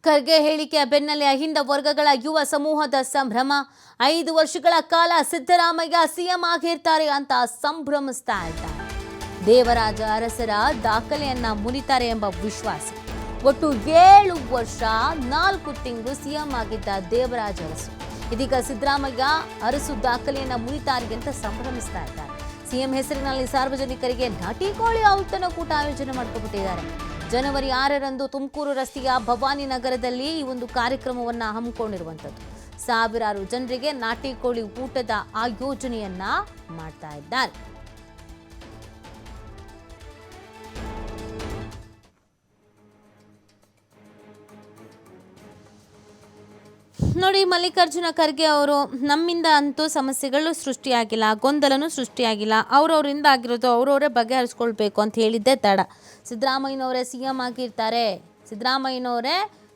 ಖರ್ಗೆ ಹೇಳಿಕೆಯ ಬೆನ್ನಲ್ಲೇ ಅಹಿಂದ ವರ್ಗಗಳ ಯುವ ಸಮೂಹದ ಸಂಭ್ರಮ. 5 ವರ್ಷಗಳ ಕಾಲ ಸಿದ್ದರಾಮಯ್ಯ ಸಿಎಂ ಆಗಿರ್ತಾರೆ ಅಂತ ಸಂಭ್ರಮಿಸ್ತಾ ಇದ್ದಾರೆ. ದೇವರಾಜ ಅರಸರ ದಾಖಲೆಯನ್ನ ಮುರಿತಾರೆ ಎಂಬ ವಿಶ್ವಾಸ. ಒಟ್ಟು 7 ವರ್ಷ 4 ತಿಂಗಳು ಸಿಎಂ ಆಗಿದ್ದ ದೇವರಾಜ ಅರಸು ಇದೀಗ ಸಿದ್ದರಾಮಯ್ಯ ಅರಸು ದಾಖಲೆಯನ್ನ ಮುರಿತಾರೆ ಅಂತ ಸಂಭ್ರಮಿಸ್ತಾ ಇದ್ದಾರೆ. ಸಿಎಂ ಹೆಸರಿನಲ್ಲಿ ಸಾರ್ವಜನಿಕರಿಗೆ ನಾಟಿ ಕೋಳಿ ಔತಣಕೂಟ ಆಯೋಜನೆ ಮಾಡಿಕೊಂಡಿದ್ದಾರೆ. ಜನವರಿ 6ರಂದು ತುಮಕೂರು ರಸ್ತೆಯ ಭವಾನಿ ನಗರದಲ್ಲಿ ಈ ಒಂದು ಕಾರ್ಯಕ್ರಮವನ್ನು ಹಮ್ಮಿಕೊಂಡಿರುವಂಥದ್ದು. ಸಾವಿರಾರು ಜನರಿಗೆ ನಾಟಿ ಕೋಳಿ ಊಟದ ಆಯೋಜನೆಯನ್ನ ಮಾಡ್ತಾ ಇದ್ದಾರೆ. ನೋಡಿ, ಮಲ್ಲಿಕಾರ್ಜುನ ಖರ್ಗೆ ಅವರು ನಮ್ಮಿಂದ ಅಂತೂ ಸಮಸ್ಯೆಗಳು ಸೃಷ್ಟಿಯಾಗಿಲ್ಲ, ಗೊಂದಲನೂ ಸೃಷ್ಟಿಯಾಗಿಲ್ಲ, ಅವರವರಿಂದ ಆಗಿರೋದು ಅವರವರೇ ಬಗೆಹರಿಸ್ಕೊಳ್ಬೇಕು ಅಂತ ಹೇಳಿದ್ದೆ ತಡ. ಸಿದ್ದರಾಮಯ್ಯನವರೇ ಸಿಎಂ ಆಗಿರ್ತಾರೆ, ಸಿದ್ದರಾಮಯ್ಯನವರೇ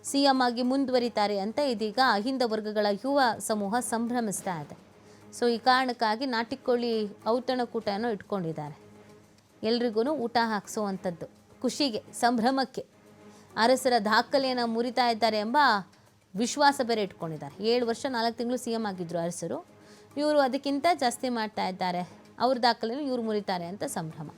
ಸಿಎಂ ಆಗಿ ಮುಂದುವರಿತಾರೆ ಅಂತ ಇದೀಗ ಅಹಿಂದ ವರ್ಗಗಳ ಯುವ ಸಮೂಹ ಸಂಭ್ರಮಿಸ್ತಾ ಇದೆ. ಸೊ ಈ ಕಾರಣಕ್ಕಾಗಿ ನಾಟಿಕೋಳಿ ಔತಣಕೂಟವನ್ನು ಇಟ್ಕೊಂಡಿದ್ದಾರೆ. ಎಲ್ರಿಗೂ ಊಟ ಹಾಕಿಸುವಂಥದ್ದು, ಖುಷಿಗೆ, ಸಂಭ್ರಮಕ್ಕೆ ಅರಸರ ದಾಖಲೆಯನ್ನು ಮುರಿತಾ ಇದ್ದಾರೆ ಎಂಬ ವಿಶ್ವಾಸ ಬೇರೆ ಇಟ್ಕೊಂಡಿದ್ದಾರೆ. 7 ವರ್ಷ 4 ತಿಂಗಳು ಸಿಎಂ ಆಗಿದ್ರು ಅರಸರು. ಇವರು ಅದಕ್ಕಿಂತ ಜಾಸ್ತಿ ಮಾಡ್ತಾ ಇದ್ದಾರೆ. ಅವ್ರ ದಾಖಲೆಯನ್ನು ಇವರು ಮುರಿತಾರೆ ಅಂತ ಸಂಭ್ರಮ.